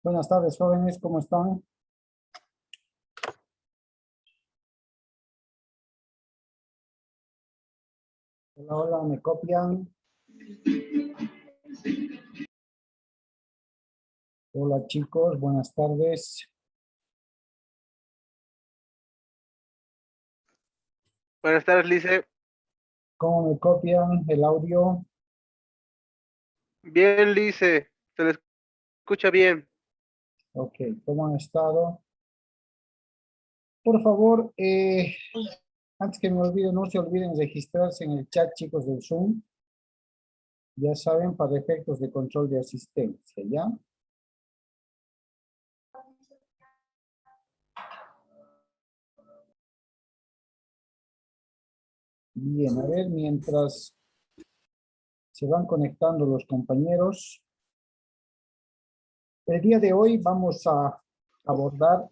Buenas tardes, jóvenes, ¿cómo están? Hola, hola, ¿me copian? Hola, chicos, buenas tardes. Buenas tardes, Lice. ¿Cómo me copian el audio? Bien, Lice. Se le escucha bien. Ok, ¿cómo han estado? Por favor, antes que me olvide, no se olviden registrarse en el chat, chicos, del Zoom. Ya saben, para efectos de control de asistencia, ¿ya? Bien, a ver, mientras se van conectando los compañeros, el día de hoy vamos a abordar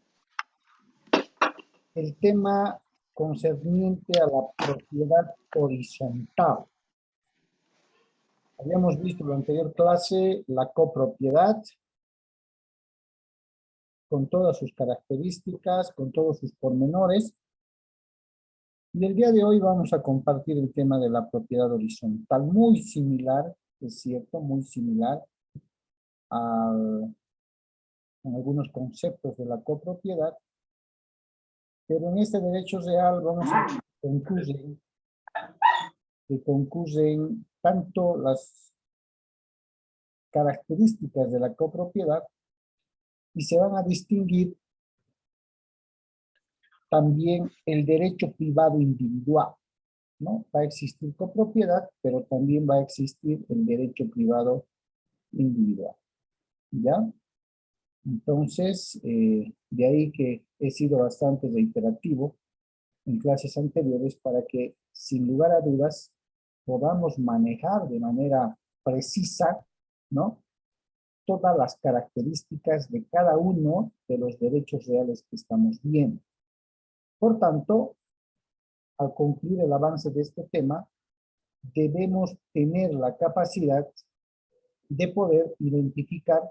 el tema concerniente a la propiedad horizontal. Habíamos visto en la anterior clase la copropiedad con todas sus características, con todos sus pormenores. Y el día de hoy vamos a compartir el tema de la propiedad horizontal, muy similar, es cierto, muy similar en algunos conceptos de la copropiedad, pero en este derecho real vamos a que concurren tanto las características de la copropiedad y se van a distinguir también el derecho privado individual, ¿no? Va a existir copropiedad, pero también va a existir el derecho privado individual, ¿ya? Entonces, de ahí que he sido bastante reiterativo en clases anteriores para que, sin lugar a dudas, podamos manejar de manera precisa, ¿no? Todas las características de cada uno de los derechos reales que estamos viendo. Por tanto, al concluir el avance de este tema, debemos tener la capacidad de poder identificar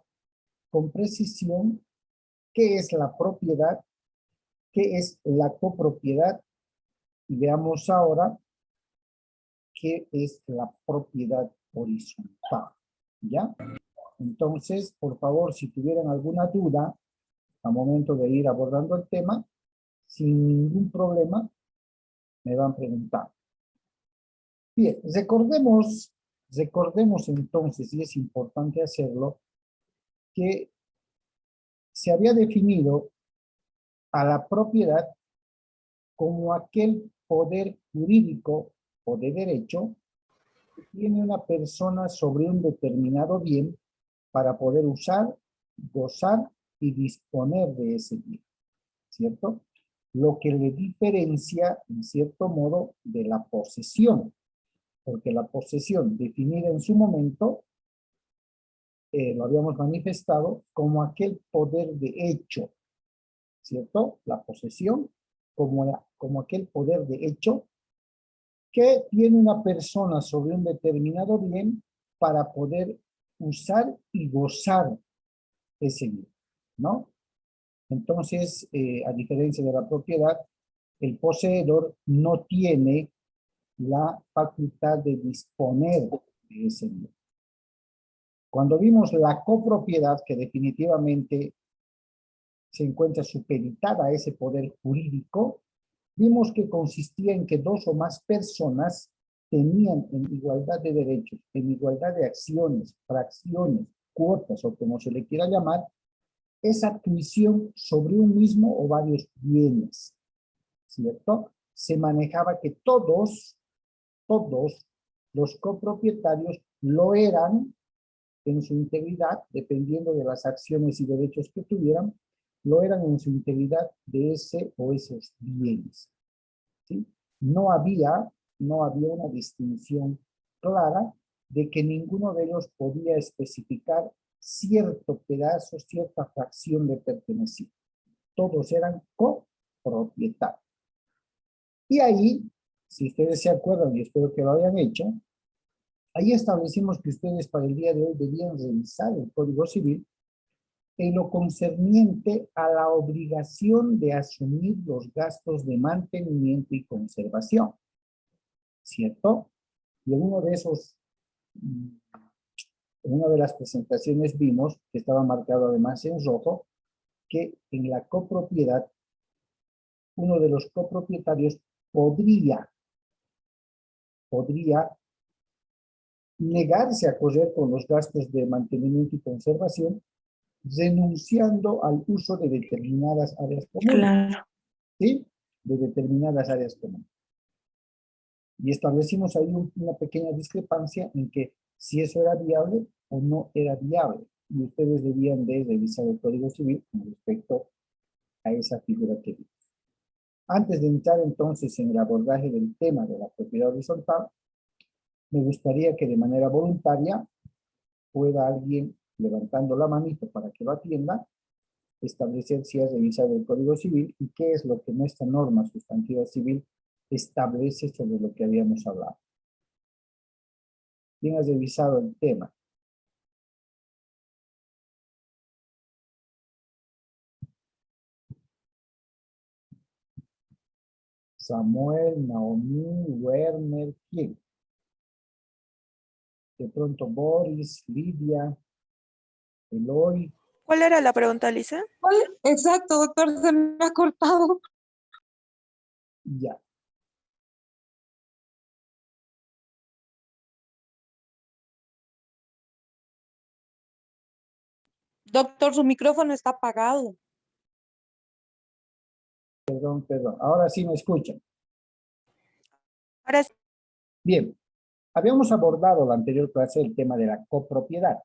con precisión qué es la propiedad, qué es la copropiedad, y veamos ahora qué es la propiedad horizontal, ¿ya? Entonces, por favor, si tuvieran alguna duda, al momento de ir abordando el tema, sin ningún problema, me van preguntando. Bien, recordemos entonces, y es importante hacerlo, que se había definido a la propiedad como aquel poder jurídico o de derecho que tiene una persona sobre un determinado bien para poder usar, gozar y disponer de ese bien, ¿cierto? Lo que le diferencia, en cierto modo, de la posesión, porque la posesión, definida en su momento, lo habíamos manifestado como aquel poder de hecho, ¿cierto? La posesión como aquel poder de hecho que tiene una persona sobre un determinado bien para poder usar y gozar ese bien, ¿no? Entonces, a diferencia de la propiedad, el poseedor no tiene la facultad de disponer de ese bien. Cuando vimos la copropiedad, que definitivamente se encuentra supeditada a ese poder jurídico, vimos que consistía en que dos o más personas tenían en igualdad de derechos, en igualdad de acciones, fracciones, cuotas o como se le quiera llamar, esa adquisición sobre un mismo o varios bienes, ¿cierto? Se manejaba que todos los copropietarios lo eran en su integridad, dependiendo de las acciones y derechos que tuvieran, lo eran en su integridad de ese o esos bienes, ¿sí? No había una distinción clara de que ninguno de ellos podía especificar cierto pedazo, cierta fracción de pertenecer. Todos eran copropietarios. Y ahí, si ustedes se acuerdan, y espero que lo hayan hecho, ahí establecimos que ustedes para el día de hoy debían revisar el Código Civil en lo concerniente a la obligación de asumir los gastos de mantenimiento y conservación, ¿cierto? Y en uno de esos, en una de las presentaciones vimos, que estaba marcado además en rojo, que en la copropiedad, uno de los copropietarios podría negarse a correr con los gastos de mantenimiento y conservación, renunciando al uso de determinadas áreas comunes. Claro. ¿Sí? De determinadas áreas comunes. Y establecimos ahí una pequeña discrepancia en que si eso era viable o no era viable. Y ustedes debían de revisar el Código Civil con respecto a esa figura que vimos. Antes de entrar entonces en el abordaje del tema de la propiedad horizontal, me gustaría que de manera voluntaria pueda alguien, levantando la manito para que lo atienda, establecer si ha revisado el Código Civil y qué es lo que nuestra norma sustantiva civil establece sobre lo que habíamos hablado. ¿Quién ha revisado el tema? Samuel, Naomi, Werner, ¿quién? De pronto Boris, Lidia, Eloy. ¿Cuál era la pregunta, Lisa? Exacto, doctor, se me ha cortado. Ya. Doctor, su micrófono está apagado. Perdón. Ahora sí me escuchan. Ahora sí. Bien. Habíamos abordado la anterior clase el tema de la copropiedad.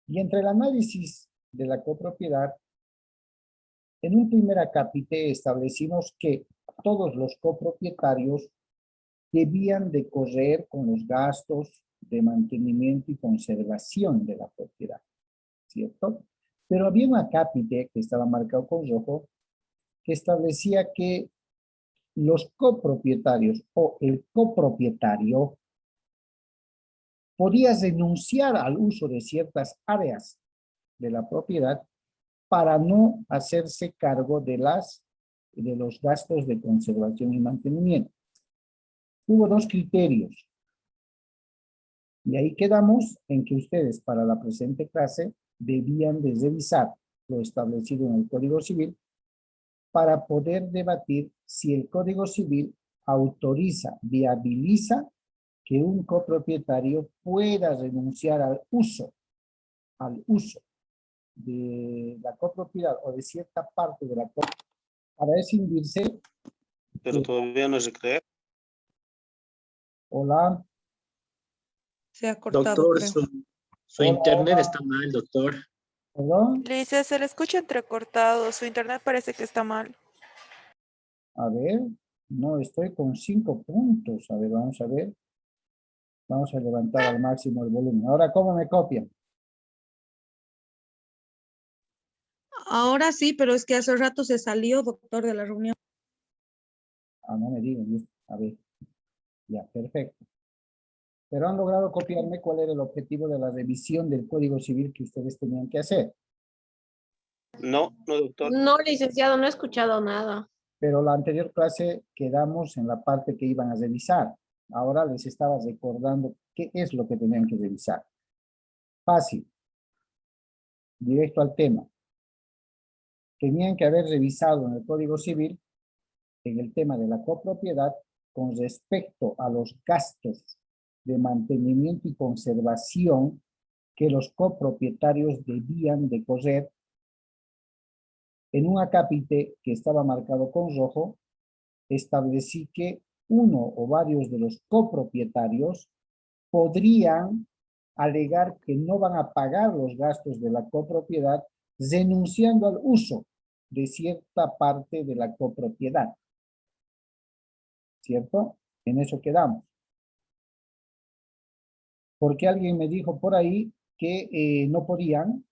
Y entre el análisis de la copropiedad, en un primer acápite establecimos que todos los copropietarios debían de correr con los gastos de mantenimiento y conservación de la propiedad, ¿cierto? Pero había un acápite que estaba marcado con rojo que establecía que los copropietarios o el copropietario podía renunciar al uso de ciertas áreas de la propiedad para no hacerse cargo de los gastos de conservación y mantenimiento. Hubo dos criterios. Y ahí quedamos en que ustedes para la presente clase debían de revisar lo establecido en el Código Civil para poder debatir si el Código Civil autoriza, viabiliza que un copropietario pueda renunciar al uso de la copropiedad o de cierta parte de la copropiedad para escindirse. Pero todavía no es recrear. Hola. Se ha cortado, Doctor, creo. su Hola, internet hola. está mal, doctor. ¿Perdón? Lisa, se le escucha entrecortado. Su internet parece que está mal. A ver, no, estoy con 5 puntos. A ver, vamos a ver. Vamos a levantar al máximo el volumen. Ahora, ¿cómo me copian? Ahora sí, pero es que hace rato se salió, doctor, de la reunión. Ah, no me digan. A ver. Ya, perfecto. Pero han logrado copiarme cuál era el objetivo de la revisión del Código Civil que ustedes tenían que hacer. No, doctor. No, licenciado, no he escuchado nada. Pero la anterior clase quedamos en la parte que iban a revisar. Ahora les estaba recordando qué es lo que tenían que revisar. Fácil. Directo al tema. Tenían que haber revisado en el Código Civil, en el tema de la copropiedad, con respecto a los gastos de mantenimiento y conservación que los copropietarios debían de correr. En un acápite que estaba marcado con rojo, establecí que uno o varios de los copropietarios podrían alegar que no van a pagar los gastos de la copropiedad renunciando al uso de cierta parte de la copropiedad. ¿Cierto? En eso quedamos. Porque alguien me dijo por ahí que no podían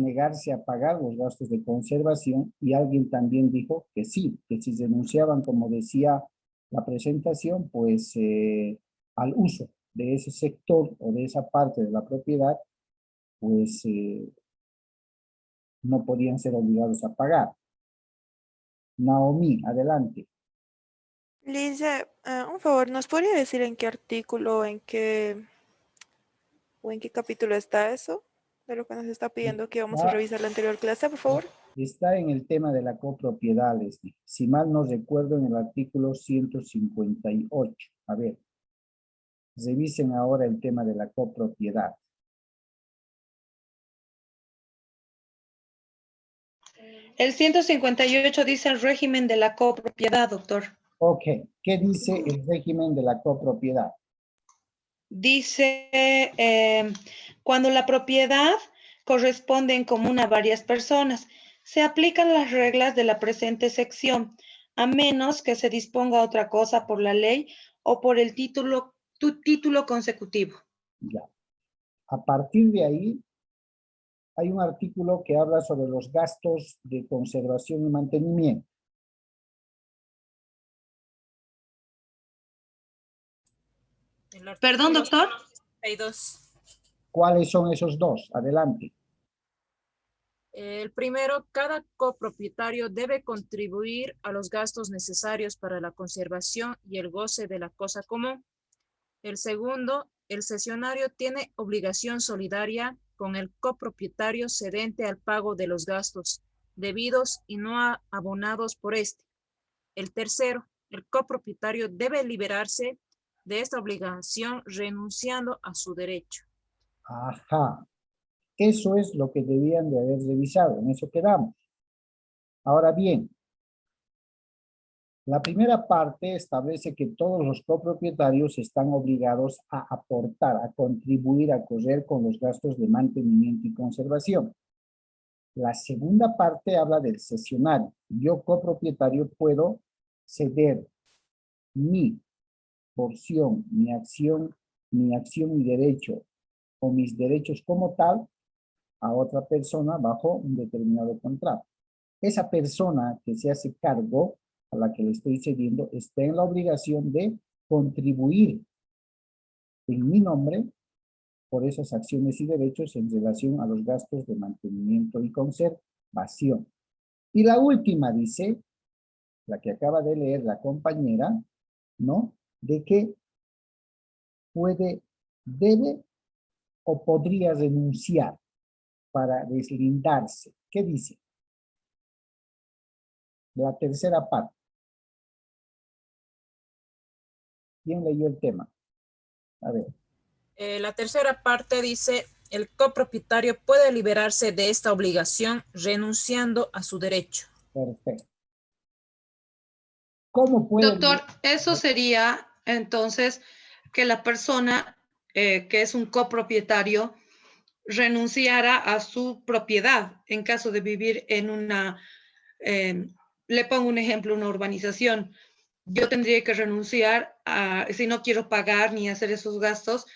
negarse a pagar los gastos de conservación y alguien también dijo que sí, que si renunciaban, como decía la presentación, pues al uso de ese sector o de esa parte de la propiedad, pues no podían ser obligados a pagar. Naomi, adelante. Lice, un favor, ¿nos podría decir en qué artículo o en qué capítulo está eso? De lo que nos está pidiendo que vamos a revisar la anterior clase, por favor. Está en el tema de la copropiedad, Leslie. Si mal no recuerdo, en el artículo 158. A ver, revisen ahora el tema de la copropiedad. El 158 dice el régimen de la copropiedad, doctor. Ok, ¿qué dice el régimen de la copropiedad? Dice, cuando la propiedad corresponde en común a varias personas, se aplican las reglas de la presente sección, a menos que se disponga otra cosa por la ley o por el título consecutivo. Ya. A partir de ahí, hay un artículo que habla sobre los gastos de conservación y mantenimiento. Perdón, doctor. 62. ¿Cuáles son esos dos? Adelante. El primero, cada copropietario debe contribuir a los gastos necesarios para la conservación y el goce de la cosa común. El segundo, el cesionario tiene obligación solidaria con el copropietario cedente al pago de los gastos debidos y no abonados por este. El tercero, el copropietario debe liberarse de esta obligación renunciando a su derecho. Ajá. Eso es lo que debían de haber revisado. En eso quedamos. Ahora bien, la primera parte establece que todos los copropietarios están obligados a aportar, a contribuir, a correr con los gastos de mantenimiento y conservación. La segunda parte habla del cesionario. Yo, copropietario, puedo ceder mi porción, mi acción y derecho, o mis derechos como tal, a otra persona bajo un determinado contrato. Esa persona que se hace cargo, a la que le estoy cediendo, está en la obligación de contribuir en mi nombre por esas acciones y derechos en relación a los gastos de mantenimiento y conservación. Y la última dice, la que acaba de leer la compañera, ¿no? De que debe o podría renunciar para deslindarse. ¿Qué dice? La tercera parte. ¿Quién leyó el tema? A ver. La tercera parte dice, el copropietario puede liberarse de esta obligación renunciando a su derecho. Perfecto. ¿Cómo puede? Doctor, eso sería entonces que la persona que es un copropietario renunciara a su propiedad en caso de vivir en una, le pongo un ejemplo, una urbanización. Yo tendría que renunciar a, si no quiero pagar ni hacer esos gastos,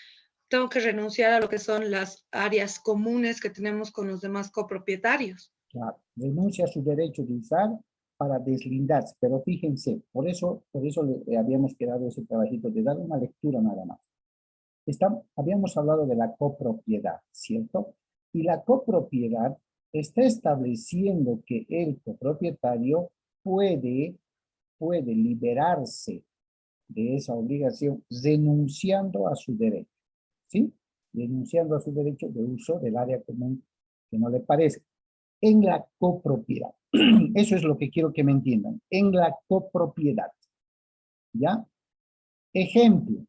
tengo que renunciar a lo que son las áreas comunes que tenemos con los demás copropietarios. Claro, renuncia a su derecho de usar para deslindarse, pero fíjense, por eso le habíamos quedado ese trabajito de dar una lectura nada más. Habíamos hablado de la copropiedad, ¿cierto? Y la copropiedad está estableciendo que el copropietario puede liberarse de esa obligación renunciando a su derecho, ¿sí? Renunciando a su derecho de uso del área común que no le parezca. En la copropiedad. Eso es lo que quiero que me entiendan. En la copropiedad. ¿Ya? Ejemplo.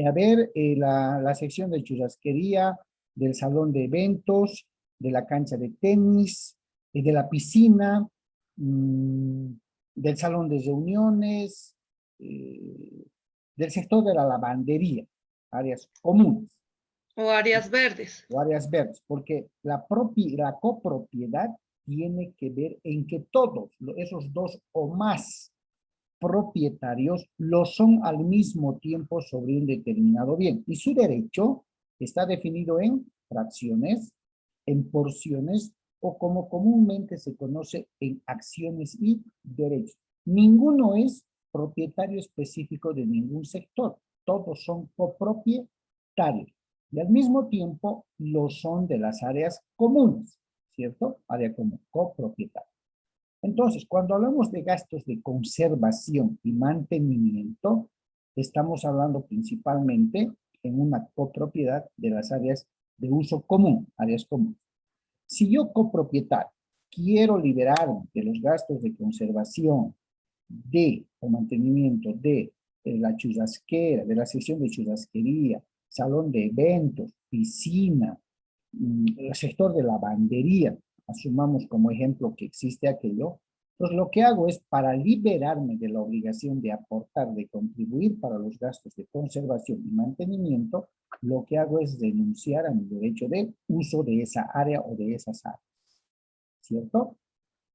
A ver, la sección de churrasquería, del salón de eventos, de la cancha de tenis, de la piscina, del salón de reuniones, del sector de la lavandería, áreas comunes. O áreas verdes. O áreas verdes, porque la copropiedad tiene que ver en que todos esos dos o más propietarios lo son al mismo tiempo sobre un determinado bien. Y su derecho está definido en fracciones, en porciones o como comúnmente se conoce en acciones y derechos. Ninguno es propietario específico de ningún sector. Todos son copropietarios. Y al mismo tiempo lo son de las áreas comunes, ¿cierto? Área común, copropietario. Entonces, cuando hablamos de gastos de conservación y mantenimiento, estamos hablando principalmente en una copropiedad de las áreas de uso común, áreas comunes. Si yo copropietario quiero liberarme de los gastos de conservación o mantenimiento de la churrasquera, de la sección de churrasquería, salón de eventos, piscina, el sector de lavandería, asumamos como ejemplo que existe aquello, pues lo que hago es, para liberarme de la obligación de aportar, de contribuir para los gastos de conservación y mantenimiento, lo que hago es renunciar a mi derecho de uso de esa área o de esas áreas. ¿Cierto?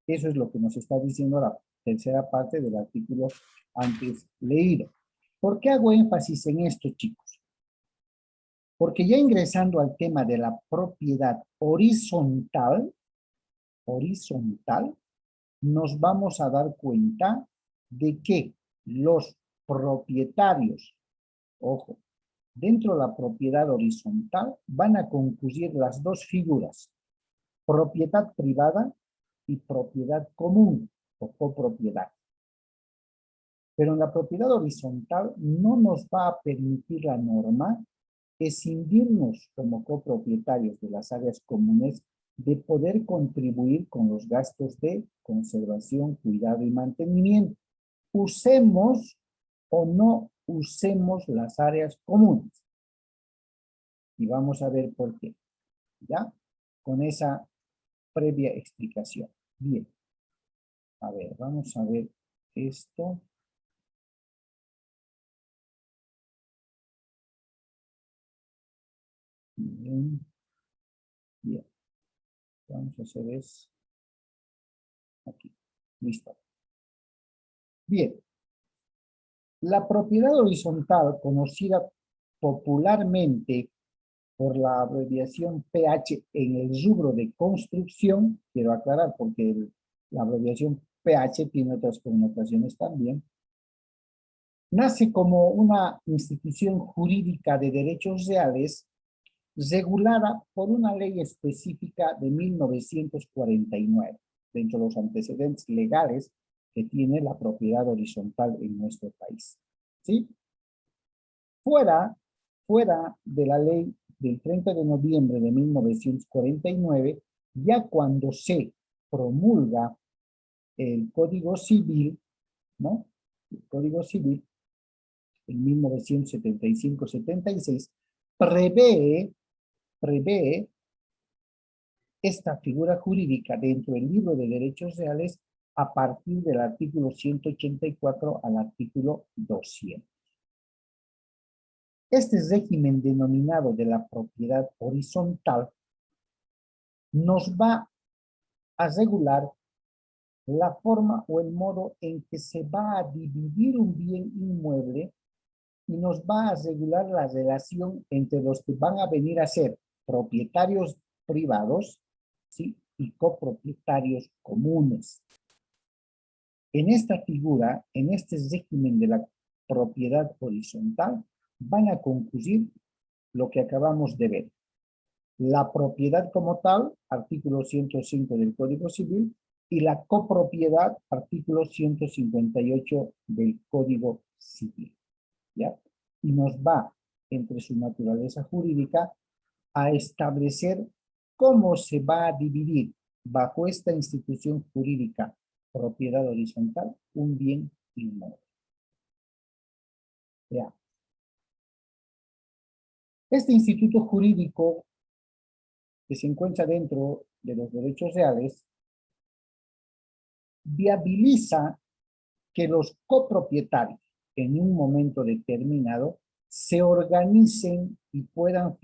Eso es lo que nos está diciendo la tercera parte del artículo antes leído. ¿Por qué hago énfasis en esto, chicos? Porque ya ingresando al tema de la propiedad horizontal, nos vamos a dar cuenta de que los propietarios, ojo, dentro de la propiedad horizontal van a concurrir las dos figuras, propiedad privada y propiedad común o copropiedad. Pero en la propiedad horizontal no nos va a permitir la norma escindirnos como copropietarios de las áreas comunes de poder contribuir con los gastos de conservación, cuidado y mantenimiento. Usemos o no usemos las áreas comunes. Y vamos a ver por qué. ¿Ya? Con esa previa explicación. Bien. A ver, vamos a ver esto. Bien. Bien. Vamos a hacer es aquí. Listo. Bien. La propiedad horizontal, conocida popularmente por la abreviación PH en el rubro de construcción, quiero aclarar porque la abreviación PH tiene otras connotaciones también, nace como una institución jurídica de derechos reales regulada por una ley específica de 1949, dentro de los antecedentes legales que tiene la propiedad horizontal en nuestro país. ¿Sí? Fuera de la ley del 30 de noviembre de 1949, ya cuando se promulga el Código Civil, ¿no? El Código Civil, en 1975-76, prevé esta figura jurídica dentro del libro de derechos reales a partir del artículo 184 al artículo 200. Este régimen denominado de la propiedad horizontal nos va a regular la forma o el modo en que se va a dividir un bien inmueble y nos va a regular la relación entre los que van a venir a ser propietarios privados, ¿sí? Y copropietarios comunes. En esta figura, en este régimen de la propiedad horizontal, van a concluir lo que acabamos de ver. La propiedad como tal, artículo 105 del Código Civil, y la copropiedad, artículo 158 del Código Civil. ¿Ya? Y nos va, entre su naturaleza jurídica, a establecer cómo se va a dividir bajo esta institución jurídica, propiedad horizontal, un bien inmueble. Veamos. Este instituto jurídico que se encuentra dentro de los derechos reales viabiliza que los copropietarios en un momento determinado se organicen y puedan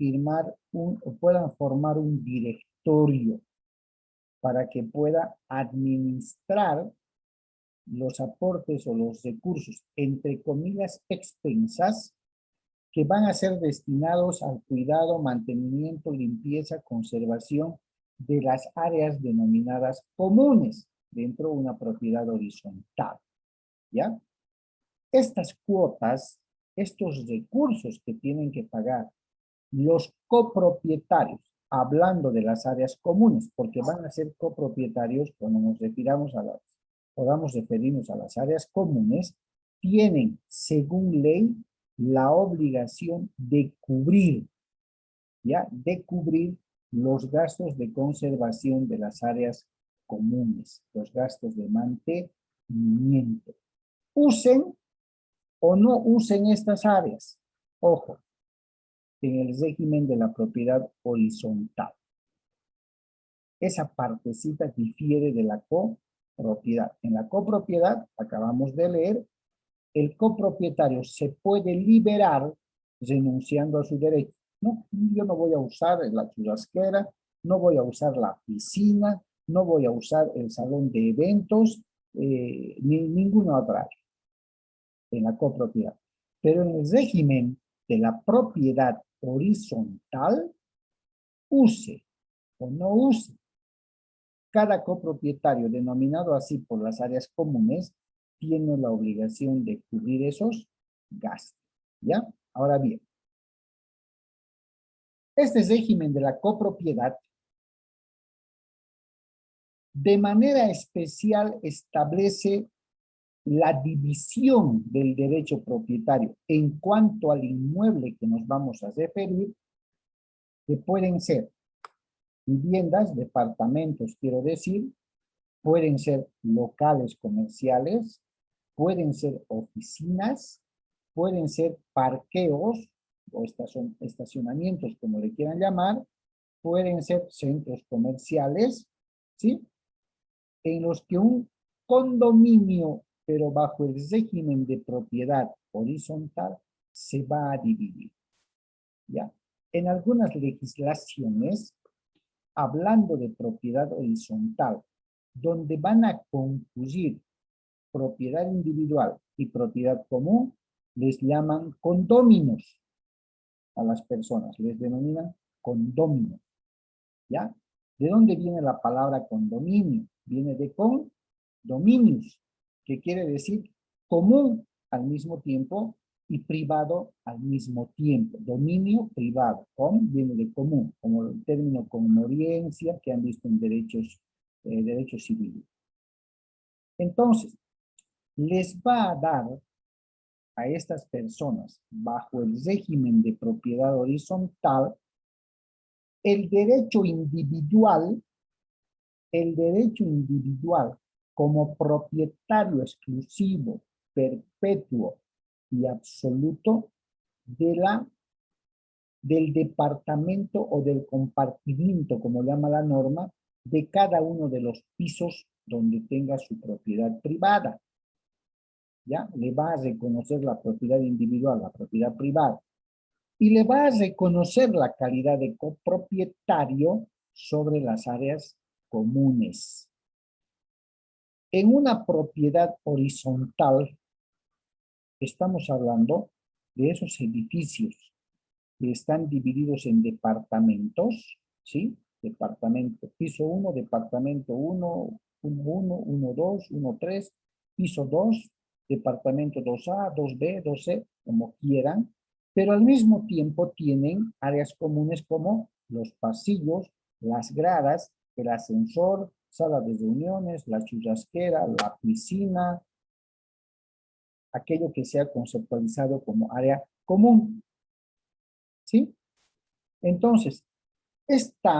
formar un directorio para que pueda administrar los aportes o los recursos, entre comillas, expensas, que van a ser destinados al cuidado, mantenimiento, limpieza, conservación de las áreas denominadas comunes dentro de una propiedad horizontal. ¿Ya? Estas cuotas, estos recursos que tienen que pagar los copropietarios, hablando de las áreas comunes, porque van a ser copropietarios cuando nos podamos referirnos a las áreas comunes, tienen, según ley, la obligación de cubrir, ¿ya? De cubrir los gastos de conservación de las áreas comunes, los gastos de mantenimiento. Usen o no usen estas áreas. Ojo, en el régimen de la propiedad horizontal. Esa partecita difiere de la copropiedad. En la copropiedad, acabamos de leer, el copropietario se puede liberar renunciando a su derecho. No, yo no voy a usar la churrasquera, no voy a usar la piscina, no voy a usar el salón de eventos, ni ninguna otra área en la copropiedad. Pero en el régimen de la propiedad horizontal, use o no use. Cada copropietario denominado así por las áreas comunes tiene la obligación de cubrir esos gastos. ¿Ya? Ahora bien, este régimen de la copropiedad de manera especial establece la división del derecho propietario en cuanto al inmueble que nos vamos a referir, que pueden ser viviendas, departamentos, quiero decir, pueden ser locales comerciales, pueden ser oficinas, pueden ser parqueos o estacionamientos, como le quieran llamar, pueden ser centros comerciales, ¿sí? En los que un condominio, pero bajo el régimen de propiedad horizontal, se va a dividir, ¿ya? En algunas legislaciones, hablando de propiedad horizontal, donde van a concurrir propiedad individual y propiedad común, les llaman condóminos a las personas, les denominan condóminos, ¿ya? ¿De dónde viene la palabra condominio? Viene de condominius, que quiere decir común al mismo tiempo y privado al mismo tiempo. Dominio privado, viene de común, como el término conmoriencia que han visto en derechos civiles. Entonces, les va a dar a estas personas, bajo el régimen de propiedad horizontal, el derecho individual como propietario exclusivo, perpetuo y absoluto del departamento o del compartimiento, como llama la norma, de cada uno de los pisos donde tenga su propiedad privada. ¿Ya? Le va a reconocer la propiedad individual, la propiedad privada. Y le va a reconocer la calidad de copropietario sobre las áreas comunes. En una propiedad horizontal, estamos hablando de esos edificios que están divididos en departamentos, ¿sí? Departamento, piso 1, departamento 1, 1, 1, 2, 1, 3, piso 2, departamento 2A, 2B, 2C, como quieran, pero al mismo tiempo tienen áreas comunes como los pasillos, las gradas, el ascensor, sala de reuniones, la churrasquera, la piscina, aquello que sea conceptualizado como área común. ¿Sí? Entonces, este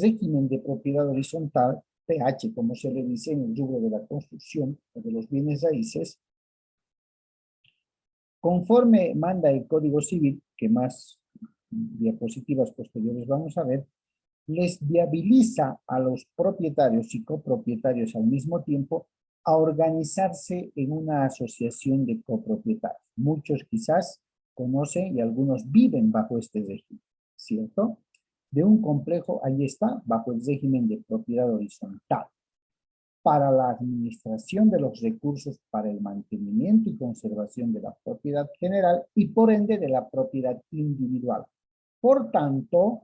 régimen de propiedad horizontal, PH, como se le dice en el rubro de la construcción o de los bienes raíces, conforme manda el Código Civil, que más diapositivas posteriores vamos a ver, les viabiliza a los propietarios y copropietarios al mismo tiempo a organizarse en una asociación de copropietarios. Muchos quizás conocen y algunos viven bajo este régimen, ¿cierto? De un complejo, ahí está, bajo el régimen de propiedad horizontal, para la administración de los recursos para el mantenimiento y conservación de la propiedad general y por ende de la propiedad individual. Por tanto,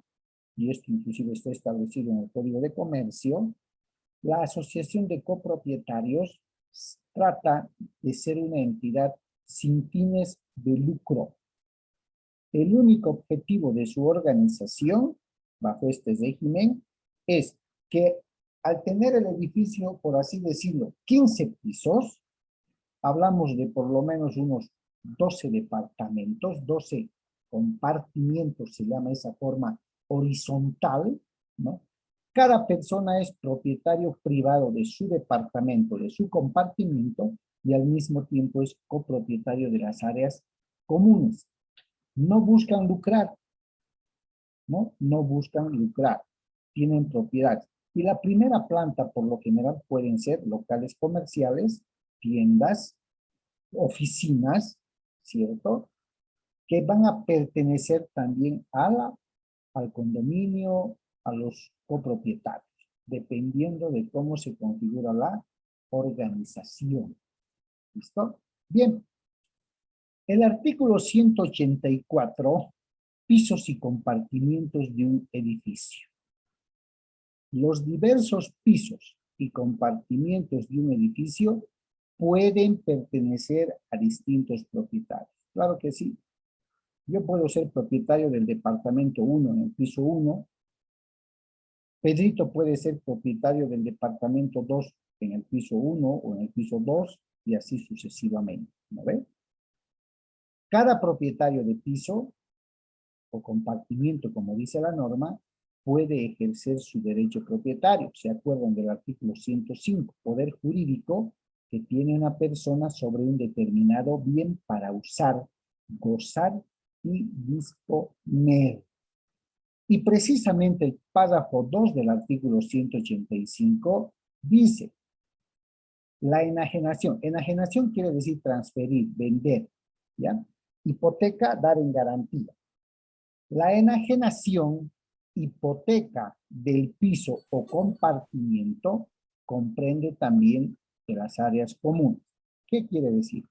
y esto inclusive está establecido en el Código de Comercio, la asociación de copropietarios trata de ser una entidad sin fines de lucro. el único objetivo de su organización, bajo este régimen, es que al tener el edificio, por así decirlo, 15 pisos, hablamos de por lo menos unos 12 departamentos, 12 compartimientos, se llama esa forma horizontal, ¿no? Cada persona es propietario privado de su departamento, de su compartimiento, y al mismo tiempo es copropietario de las áreas comunes. No buscan lucrar, ¿no? No buscan lucrar, tienen propiedad. Y la primera planta, por lo general, pueden ser locales comerciales, tiendas, oficinas, ¿cierto? Que van a pertenecer también al condominio, a los copropietarios, dependiendo de cómo se configura la organización. ¿Listo? Bien. El artículo 184, pisos y compartimientos de un edificio. Los diversos pisos y compartimientos de un edificio pueden pertenecer a distintos propietarios. Claro que sí. Yo puedo ser propietario del departamento 1 en el piso 1. Pedrito puede ser propietario del departamento 2 en el piso 1 o en el piso 2 y así sucesivamente. ¿No ven? Cada propietario de piso o compartimiento, como dice la norma, puede ejercer su derecho propietario. ¿Se acuerdan del artículo 105? Poder jurídico que tiene una persona sobre un determinado bien para usar, gozar y disponer. Y precisamente el párrafo 2 del artículo 185 dice, la enajenación. Enajenación quiere decir transferir, vender, ¿ya? Hipoteca, dar en garantía. La enajenación, hipoteca del piso o compartimiento, comprende también de las áreas comunes. ¿Qué quiere decir?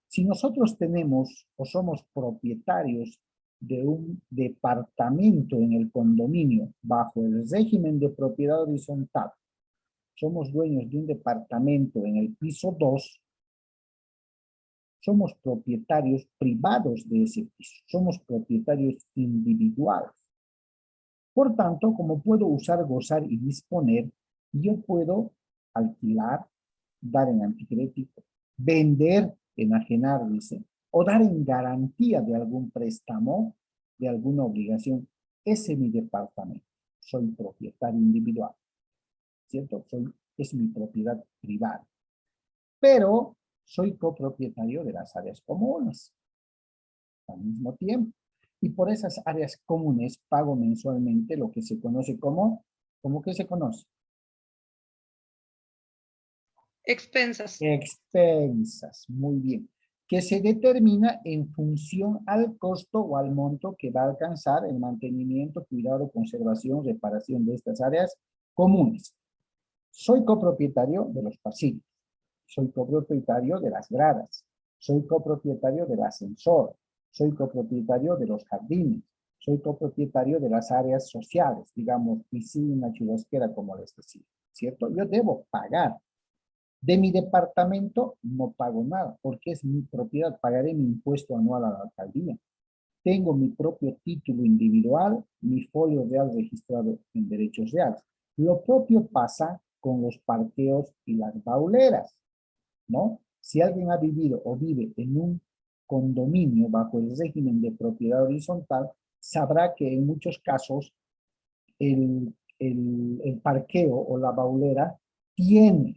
Si nosotros tenemos o somos propietarios de un departamento en el condominio bajo el régimen de propiedad horizontal, somos dueños de un departamento en el piso 2, somos propietarios privados de ese piso, somos propietarios individuales. Por tanto, como puedo usar, gozar y disponer, yo puedo alquilar, dar en anticrédito, vender, enajenar, dice, o dar en garantía de algún préstamo, de alguna obligación. Ese es mi departamento. Soy propietario individual, ¿cierto? Es mi propiedad privada. Pero soy copropietario de las áreas comunes al mismo tiempo. Y por esas áreas comunes pago mensualmente lo que se conoce como ¿qué se conoce? Expensas. Expensas, muy bien. Que se determina en función al costo o al monto que va a alcanzar el mantenimiento, cuidado, conservación, reparación de estas áreas comunes. Soy copropietario de los pasillos. Soy copropietario de las gradas. Soy copropietario del ascensor. Soy copropietario de los jardines. Soy copropietario de las áreas sociales, digamos, piscina, churrasquera, como les decía, ¿cierto? Yo debo pagar. De mi departamento no pago nada, porque es mi propiedad. Pagaré mi impuesto anual a la alcaldía. Tengo mi propio título individual, mi folio real registrado en derechos reales. Lo propio pasa con los parqueos y las bauleras, ¿no? Si alguien ha vivido o vive en un condominio bajo el régimen de propiedad horizontal, sabrá que en muchos casos el parqueo o la baulera tiene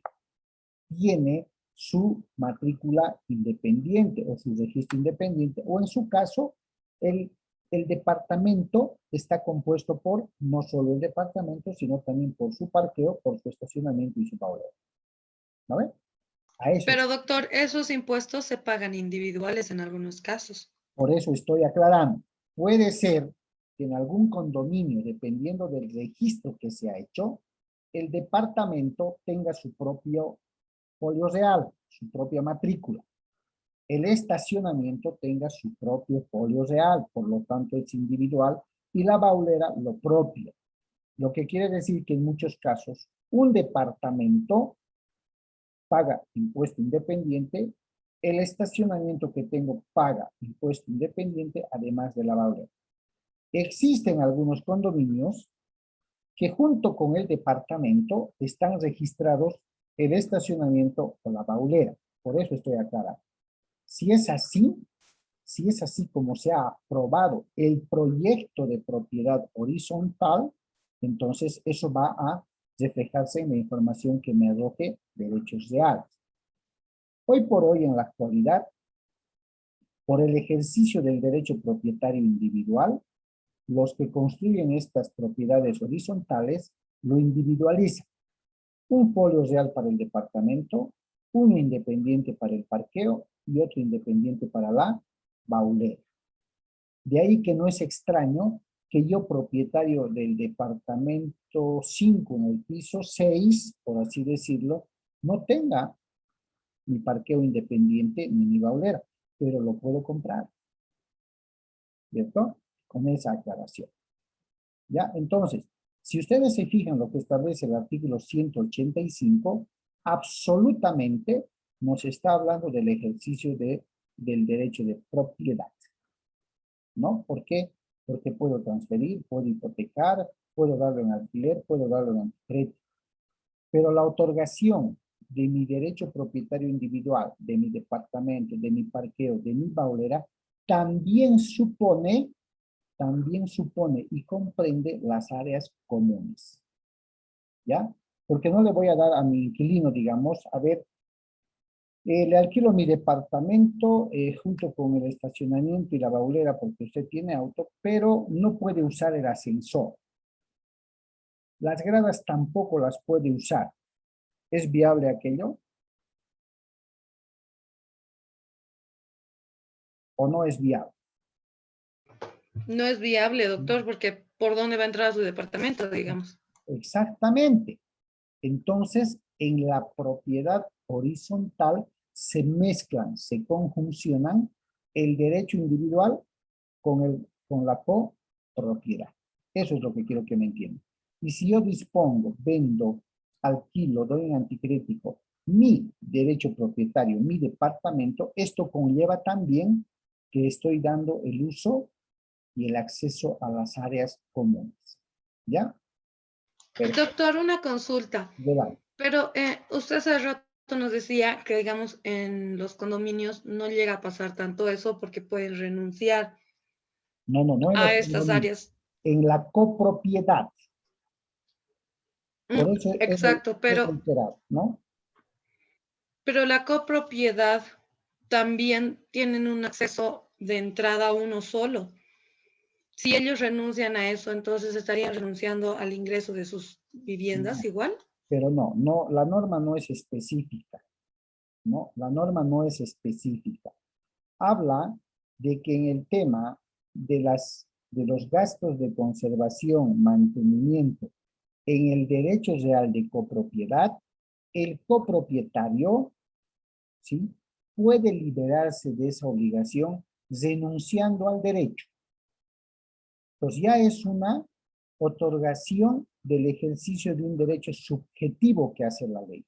su matrícula independiente o su registro independiente, o en su caso, el departamento está compuesto por no solo el departamento, sino también por su parqueo, por su estacionamiento y su baulera. ¿No ven? Pero doctor, esos impuestos se pagan individuales en algunos casos. Por eso estoy aclarando. Puede ser que en algún condominio, dependiendo del registro que se ha hecho, el departamento tenga su propio folio real, su propia matrícula. El estacionamiento tenga su propio folio real, por lo tanto es individual, y la baulera lo propio. Lo que quiere decir que en muchos casos un departamento paga impuesto independiente el estacionamiento que tengo paga impuesto independiente, además de la baulera. Existen algunos condominios que junto con el departamento están registrados el estacionamiento o la baulera. Por eso estoy aclarando. Si es así como se ha aprobado el proyecto de propiedad horizontal, entonces eso va a reflejarse en la información que me arroje derechos reales. Hoy por hoy, en la actualidad, por el ejercicio del derecho propietario individual, los que construyen estas propiedades horizontales lo individualizan. Un folio real para el departamento, uno independiente para el parqueo y otro independiente para la baulera. De ahí que no es extraño que yo, propietario del departamento 5 en el piso 6, por así decirlo, no tenga mi parqueo independiente ni mi baulera, pero lo puedo comprar. ¿Cierto? Con esa aclaración. ¿Ya? Entonces, si ustedes se fijan lo que establece el artículo 185, absolutamente nos está hablando del ejercicio del derecho de propiedad. ¿No? ¿Por qué? Porque puedo transferir, puedo hipotecar, puedo darlo en alquiler, puedo darlo en crédito. Pero la otorgación de mi derecho propietario individual, de mi departamento, de mi parqueo, de mi baulera, también supone y comprende las áreas comunes. ¿Ya? Porque no le voy a dar a mi inquilino, digamos, a ver, le alquilo mi departamento junto con el estacionamiento y la baulera porque usted tiene auto, pero no puede usar el ascensor. Las gradas tampoco las puede usar. ¿Es viable aquello? ¿O no es viable? No es viable, doctor, porque ¿por dónde va a entrar a su departamento, digamos? Exactamente. Entonces, en la propiedad horizontal se mezclan, se conjuncionan el derecho individual con la copropiedad. Eso es lo que quiero que me entiendan. Y si yo dispongo, vendo, alquilo, doy en anticrético mi derecho propietario, mi departamento, esto conlleva también que estoy dando el uso y el acceso a las áreas comunes. ¿Ya? Perfecto. Doctor, una consulta. Adelante. Pero usted hace rato nos decía que, digamos, en los condominios no llega a pasar tanto eso porque pueden renunciar No en los a estas condominios, áreas. en la copropiedad. Por eso Exacto, es reiterado, ¿no? pero la copropiedad también tienen un acceso de entrada a uno solo. Si ellos renuncian a eso, entonces estarían renunciando al ingreso de sus viviendas No, igual. pero no, la norma no es específica, ¿no? La norma no es específica. Habla de que en el tema de los gastos de conservación, mantenimiento, en el derecho real de copropiedad, el copropietario, ¿sí?, puede liberarse de esa obligación renunciando al derecho. Pues ya es una otorgación del ejercicio de un derecho subjetivo que hace la ley.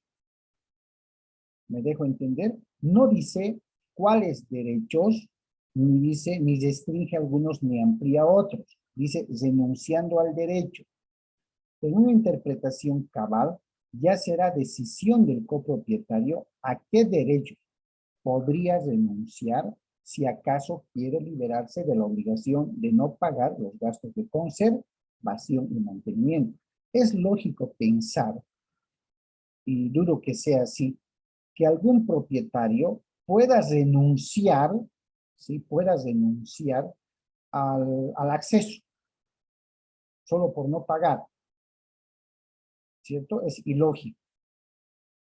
¿Me dejo entender? No dice cuáles derechos, ni dice, ni restringe algunos, ni amplía otros. Dice renunciando al derecho. En una interpretación cabal, ya será decisión del copropietario a qué derecho podría renunciar si acaso quiere liberarse de la obligación de no pagar los gastos de conservación y mantenimiento. Es lógico pensar, y dudo que sea así, que algún propietario pueda renunciar, ¿sí?, pueda renunciar al acceso, solo por no pagar, ¿cierto? Es ilógico.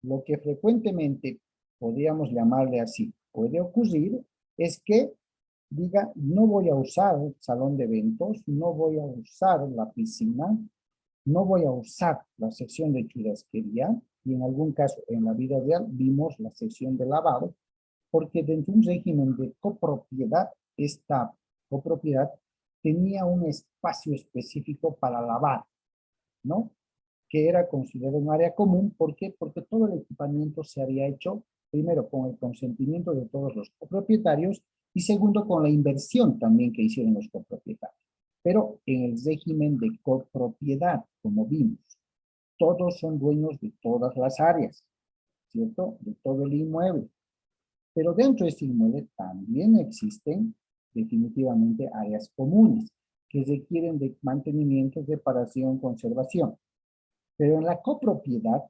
Lo que frecuentemente podríamos llamarle así, puede ocurrir, es que diga, no voy a usar el salón de eventos, no voy a usar la piscina, no voy a usar la sección de churrasquería, y en algún caso en la vida real vimos la sección de lavado, porque dentro de un régimen de copropiedad, esta copropiedad tenía un espacio específico para lavar, ¿no? Que era considerado un área común. ¿Por qué? Porque todo el equipamiento se había hecho Primero, con el consentimiento de todos los copropietarios y segundo, con la inversión también que hicieron los copropietarios. Pero en el régimen de copropiedad, como vimos, todos son dueños de todas las áreas, ¿cierto? De todo el inmueble. Pero dentro de este inmueble también existen definitivamente áreas comunes que requieren de mantenimiento, reparación, conservación. Pero en la copropiedad,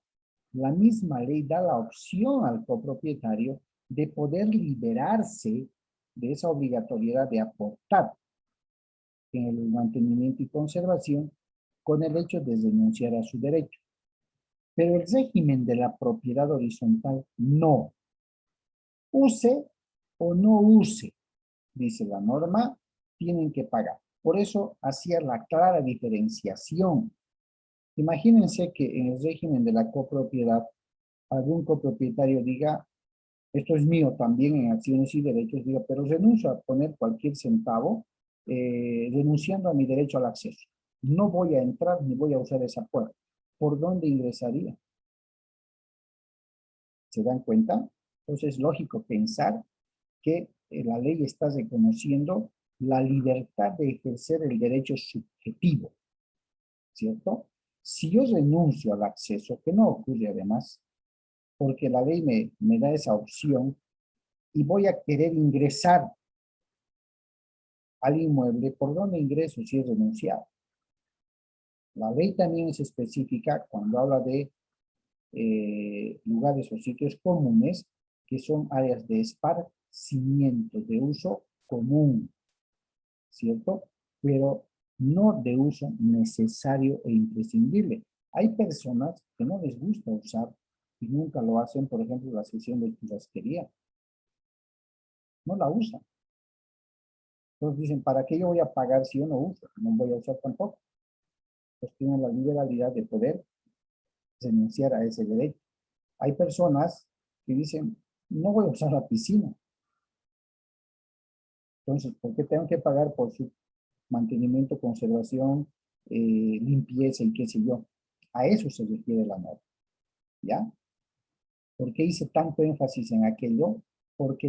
la misma ley da la opción al copropietario de poder liberarse de esa obligatoriedad de aportar en el mantenimiento y conservación con el hecho de renunciar a su derecho. Pero el régimen de la propiedad horizontal no. Use o no use, dice la norma, tienen que pagar. Por eso hacía la clara diferenciación. Imagínense que en el régimen de la copropiedad, algún copropietario diga, esto es mío también en acciones y derechos, diga, pero renuncio a poner cualquier centavo, renunciando a mi derecho al acceso. No voy a entrar ni voy a usar esa puerta. ¿Por dónde ingresaría? ¿Se dan cuenta? Entonces es lógico pensar que la ley está reconociendo la libertad de ejercer el derecho subjetivo, ¿cierto? Si yo renuncio al acceso, que no ocurre además, porque la ley me da esa opción y voy a querer ingresar al inmueble, ¿por dónde ingreso si he renunciado? La ley también es específica cuando habla de lugares o sitios comunes, que son áreas de esparcimiento, de uso común, ¿cierto? Pero no de uso necesario e imprescindible. Hay personas que no les gusta usar y nunca lo hacen, por ejemplo, la sesión de churrasquería. No la usan. Entonces dicen, ¿para qué yo voy a pagar si yo no uso? No voy a usar tampoco. Pues tienen la liberalidad de poder renunciar a ese derecho. Hay personas que dicen, no voy a usar la piscina. Entonces, ¿por qué tengo que pagar por su mantenimiento, conservación, limpieza y qué sé yo? A eso se refiere la norma. ¿Ya? ¿Por qué hice tanto énfasis en aquello? Porque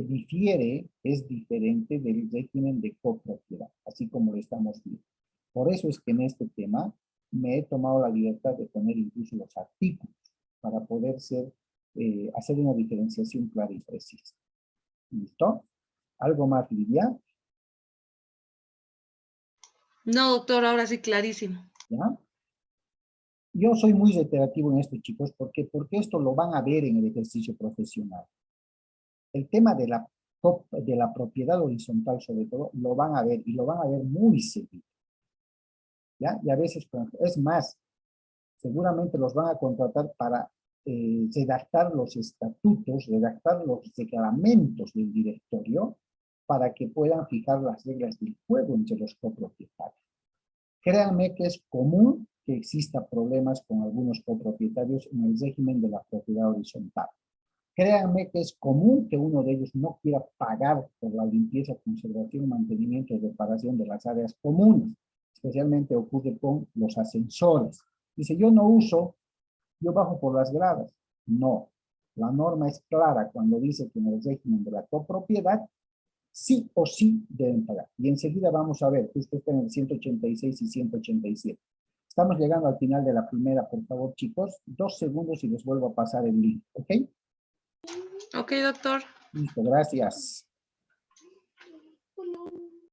es diferente del régimen de copropiedad, así como lo estamos viendo. Por eso es que en este tema me he tomado la libertad de poner incluso los artículos para poder hacer una diferenciación clara y precisa. ¿Listo? ¿Algo más, Lidia? No, doctor, ahora sí clarísimo. ¿Ya? Yo soy muy reiterativo en esto, chicos, porque esto lo van a ver en el ejercicio profesional. El tema de la propiedad horizontal, sobre todo, lo van a ver, y lo van a ver muy seguido. ¿Ya? Y a veces, es más, seguramente los van a contratar para redactar los estatutos, redactar los reglamentos del directorio, para que puedan fijar las reglas del juego entre los copropietarios. Créanme que es común que exista problemas con algunos copropietarios en el régimen de la propiedad horizontal. Créanme que es común que uno de ellos no quiera pagar por la limpieza, conservación, mantenimiento y reparación de las áreas comunes. Especialmente ocurre con los ascensores. Dice, yo no uso, yo bajo por las gradas. No, la norma es clara cuando dice que en el régimen de la copropiedad sí o sí deben pagar. Y enseguida vamos a ver, justo está en el 186 y 187. Estamos llegando al final de la primera, por favor, chicos. 2 segundos y les vuelvo a pasar el link, ¿ok? Ok, doctor. Listo, gracias.